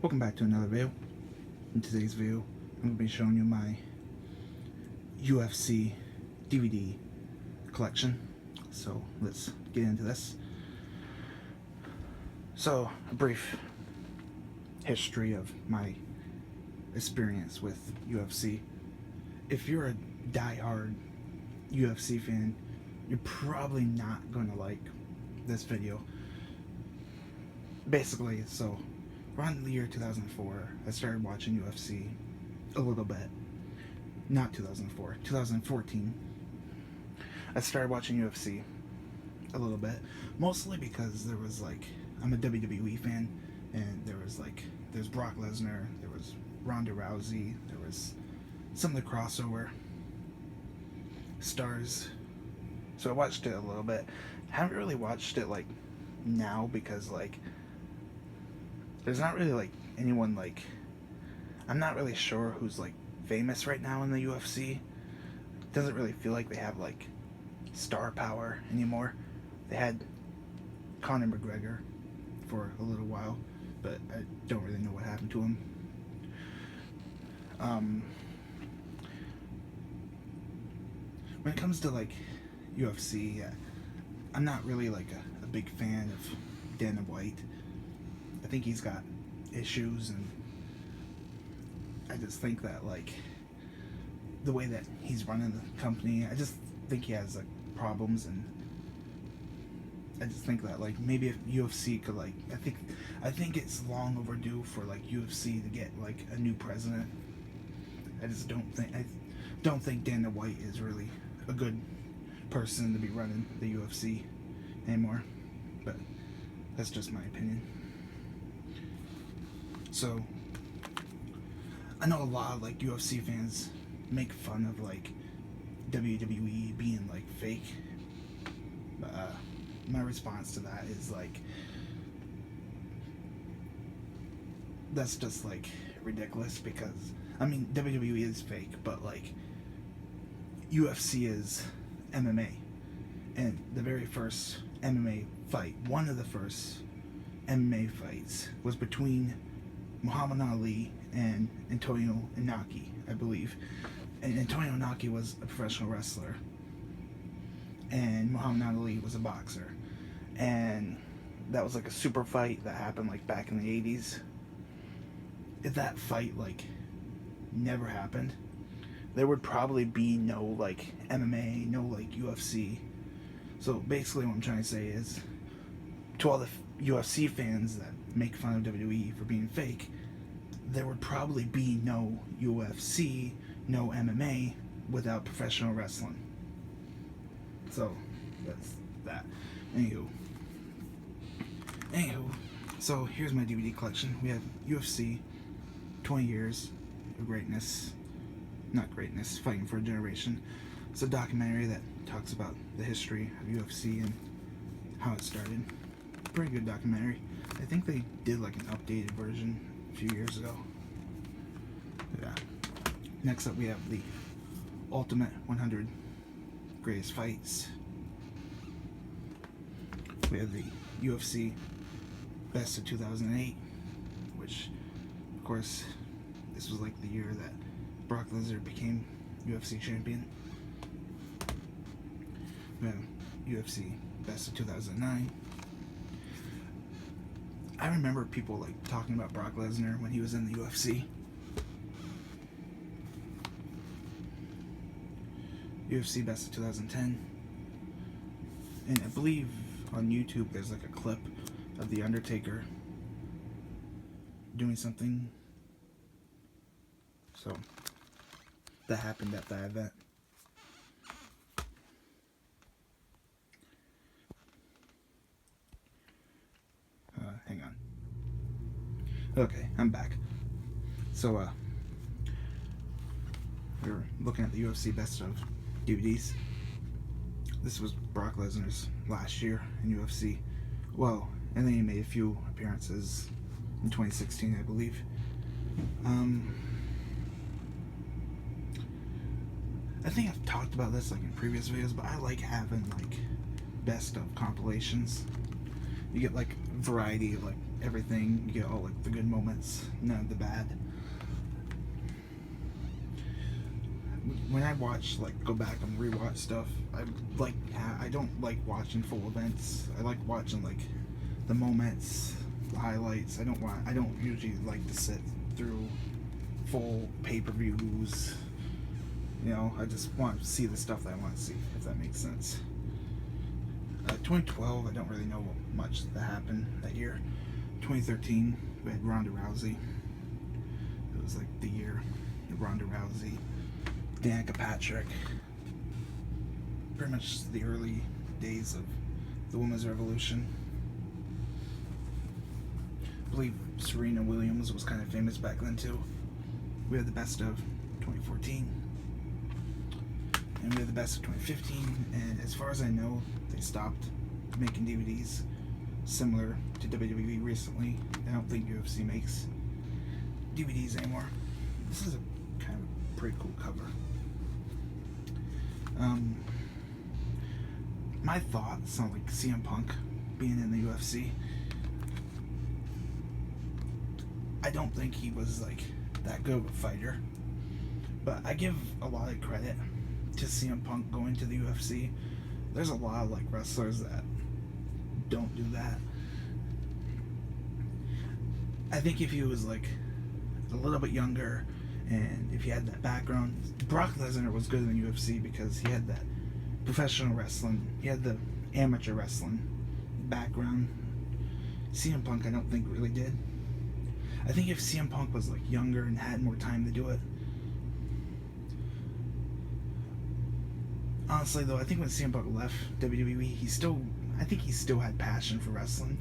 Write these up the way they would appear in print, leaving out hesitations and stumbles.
Welcome back to another video. In today's video, I'm going to be showing you my UFC DVD collection. So let's get into this. So, a brief history of my experience with UFC. If you're a die-hard UFC fan, you're probably not going to like this video. Basically, so around the year 2004, I started watching UFC a little bit. Not 2004, 2014. I started watching UFC a little bit, mostly because there was I'm a WWE fan, and there's Brock Lesnar, there was Ronda Rousey, there was some of the crossover stars. So I watched it a little bit. Haven't really watched it now because there's not really anyone I'm not really sure who's famous right now in the UFC. It doesn't really feel like they have star power anymore. They had Conor McGregor for a little while, but I don't really know what happened to him. When it comes to UFC, I'm not really a big fan of Dana White. I think he's got issues, and I just think that the way that he's running the company, I just think he has problems, and I just think that maybe if UFC could I think it's long overdue for UFC to get a new president. I don't think Dana White is really a good person to be running the UFC anymore, but that's just my opinion. So I know a lot of UFC fans make fun of WWE being fake, but my response to that is that's just ridiculous, because I mean WWE is fake, but UFC is MMA, and the very first MMA fight, one of the first MMA fights, was between Muhammad Ali and Antonio Inoki, I believe. And Antonio Inoki was a professional wrestler, and Muhammad Ali was a boxer. And that was a super fight that happened back in the 80s. If that fight never happened, there would probably be no MMA, no UFC. So basically what I'm trying to say is, to all the UFC fans that make fun of WWE for being fake, there would probably be no UFC, no MMA without professional wrestling. So that's that. Anywho, so here's my DVD collection. We have UFC 20 Years of Greatness, Fighting for a Generation. It's a documentary that talks about the history of UFC and how it started. Pretty good documentary. I think they did an updated version a few years ago. Yeah. Next up, we have the Ultimate 100 Greatest Fights. We have the UFC Best of 2008, which, of course, this was the year that Brock Lesnar became UFC champion. We have UFC Best of 2009. I remember people talking about Brock Lesnar when he was in the UFC. UFC Best of 2010. And I believe on YouTube there's a clip of The Undertaker doing something. So that happened at that event. Hang on. Okay, I'm back. So we're looking at the UFC Best of DVDs. This was Brock Lesnar's last year in UFC. Well, and then he made a few appearances in 2016, I believe. I think I've talked about this in previous videos, but I like having best of compilations. You get variety of everything. You get all like the good moments, none of the bad. When I watch, like, go back and rewatch stuff, I don't like watching full events. I like watching like the moments, the highlights. I don't usually like to sit through full pay-per-views. You know, I just want to see the stuff that I want to see, if that makes sense. 2012, I don't really know much that happened that year. 2013, we had Ronda Rousey. It was like the year of Ronda Rousey, Danica Patrick. Pretty much the early days of the women's revolution. I believe Serena Williams was kind of famous back then too. We had the best of 2014. And we had the best of 2015. And as far as I know, they stopped making DVDs similar to WWE recently. I don't think UFC makes DVDs anymore. This is a kind of pretty cool cover. My thoughts on like CM Punk being in the UFC. I don't think he was like that good of a fighter, but I give a lot of credit to CM Punk going to the UFC. There's a lot of like wrestlers that don't do that. I think if he was like a little bit younger and if he had that background, Brock Lesnar was good in the UFC because he had that professional wrestling, he had the amateur wrestling background. CM Punk I don't think really did. I think if CM Punk was like younger and had more time to do it. Honestly though, I think when CM Punk left WWE, I think he still had passion for wrestling,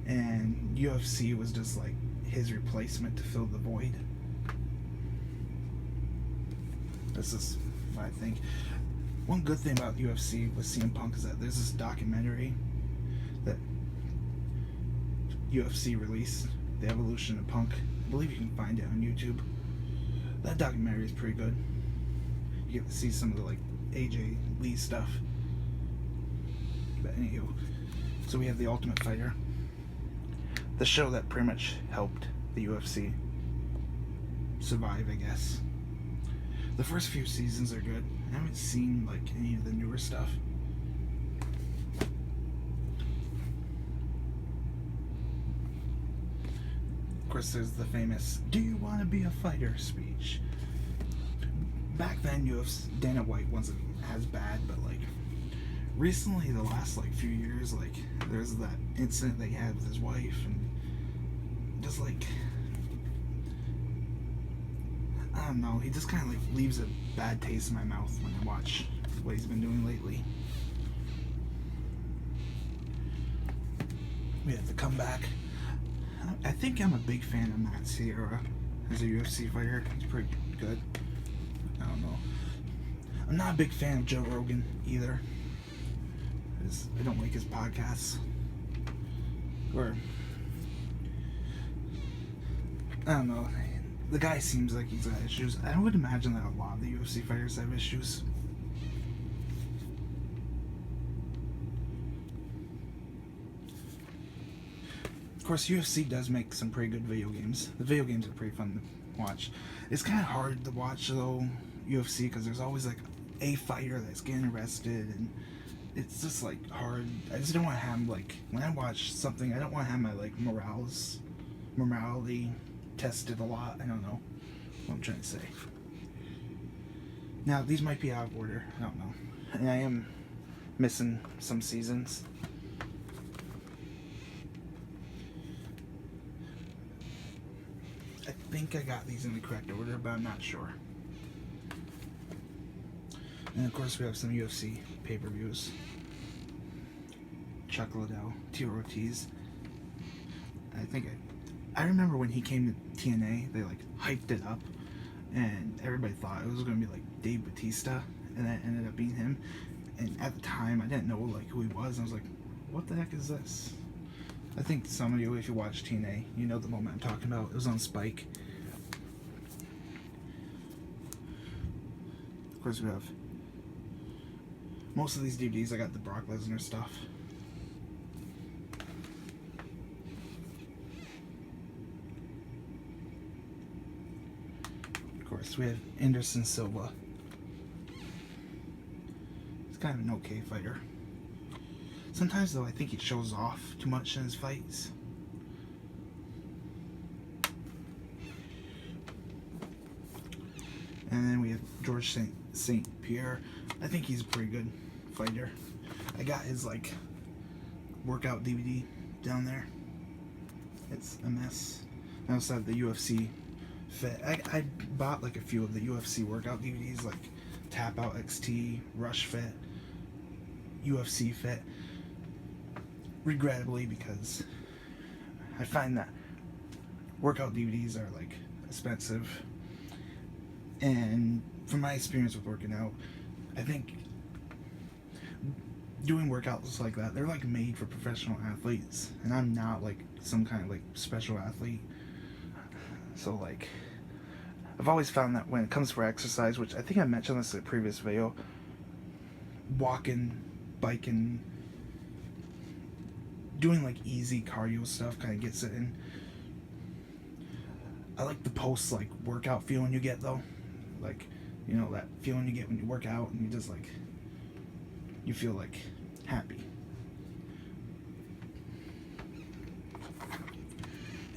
and UFC was just like his replacement to fill the void. That's just what I think. One good thing about UFC with CM Punk is that there's this documentary that UFC released, The Evolution of Punk. I believe you can find it on YouTube. That documentary is pretty good. You get to see some of the like AJ Lee stuff. But anywho, so we have The Ultimate Fighter, the show that pretty much helped the UFC survive, I guess. The first few seasons are good. I haven't seen like any of the newer stuff. Of course, there's the famous "Do you want to be a fighter?" speech. Back then, UFC Dana White wasn't as bad, but like recently, the last like few years, like there's that incident that he had with his wife, and just like I don't know, he just kind of like leaves a bad taste in my mouth when I watch what he's been doing lately. We have the comeback. I think I'm a big fan of Matt Sierra as a UFC fighter. He's pretty good. I don't know. I'm not a big fan of Joe Rogan either. I don't like his podcasts. Or I don't know. The guy seems like he's got issues. I would imagine that a lot of the UFC fighters have issues. Of course, UFC does make some pretty good video games. The video games are pretty fun to watch. It's kind of hard to watch, though, UFC, because there's always, like, a fighter that's getting arrested, and it's just, like, hard. I just don't want to have, like, when I watch something, I don't want to have my, like, morality tested a lot. I don't know what I'm trying to say. Now, these might be out of order. I don't know. And I am missing some seasons. I think I got these in the correct order, but I'm not sure. And of course we have some UFC pay-per-views. Chuck Liddell, Tito Ortiz. I remember when he came to TNA, they like hyped it up, and everybody thought it was going to be like Dave Bautista, and that ended up being him. And at the time, I didn't know like who he was. I was like, what the heck is this? I think some of you, if you watch TNA, you know the moment I'm talking about. It was on Spike. Of course, we have most of these DVDs. I got the Brock Lesnar stuff. course, we have Anderson Silva. He's kind of an okay fighter. Sometimes, though, I think he shows off too much in his fights. And then we have George St. Pierre. I think he's a pretty good fighter. I got his, like, workout DVD down there. It's a mess. I also have the UFC Fit. I bought, like, a few of the UFC workout DVDs, like Tap Out XT, Rush Fit, UFC Fit. Regrettably, because I find that workout DVDs are, like, expensive. And from my experience with working out, I think doing workouts like that, they're like made for professional athletes, and I'm not like some kind of like special athlete. So like, I've always found that when it comes for exercise, which I think I mentioned this in a previous video, walking, biking, doing like easy cardio stuff kind of gets it in. I like the post like workout feeling you get though. Like, you know, that feeling you get when you work out and you just like, you feel like happy.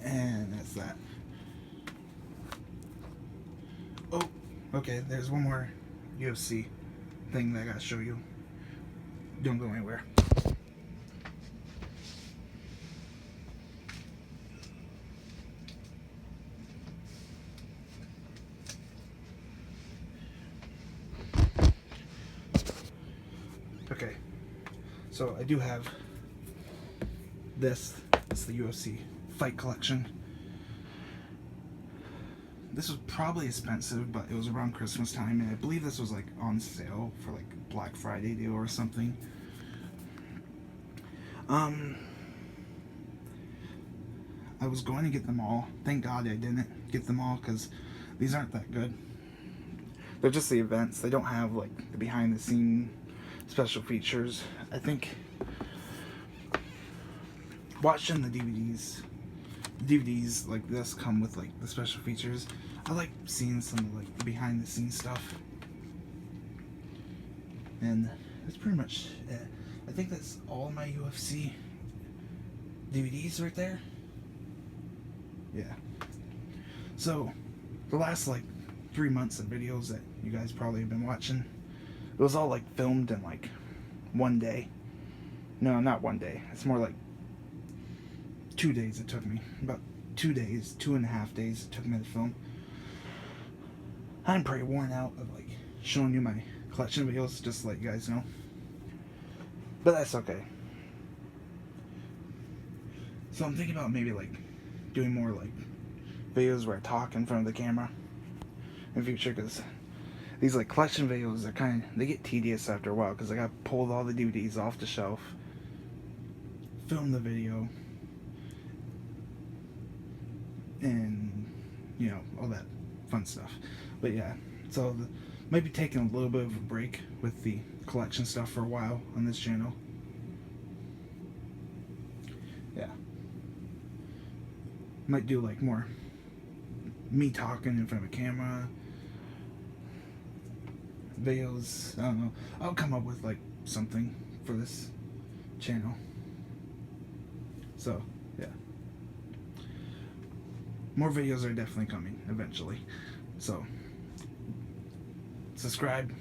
And that's that. Oh, okay, there's one more UFC thing that I gotta show you. Don't go anywhere. Okay, so I do have this. It's the UFC Fight Collection. This was probably expensive, but it was around Christmas time, and I believe this was like on sale for like Black Friday deal or something. I was going to get them all. Thank God I didn't get them all, because these aren't that good. They're just the events. They don't have like the behind the scene special features. I think watching the DVDs like this come with like the special features. I like seeing some of like the behind the scenes stuff. And that's pretty much it. I think that's all my UFC DVDs right there. Yeah. So the last like 3 months of videos that you guys probably have been watching, it was all like filmed in like one day. No, not one day. It's more like 2 days it took me. About 2 days, 2.5 days it took me to film. I'm pretty worn out of like showing you my collection videos, just to let you guys know. But that's okay. So I'm thinking about maybe like doing more like videos where I talk in front of the camera in the future, because these like collection videos are they get tedious after a while, because I gotta pull all the DVDs off the shelf, film the video, and you know, all that fun stuff. But yeah, so might be taking a little bit of a break with the collection stuff for a while on this channel. Yeah, might do like more me talking in front of a camera videos. I don't know. I'll come up with like something for this channel. So yeah, more videos are definitely coming eventually. So subscribe,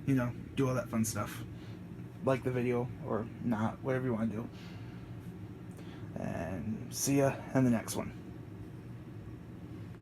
you know, do all that fun stuff. Like the video or not, whatever you want to do. And see ya in the next one.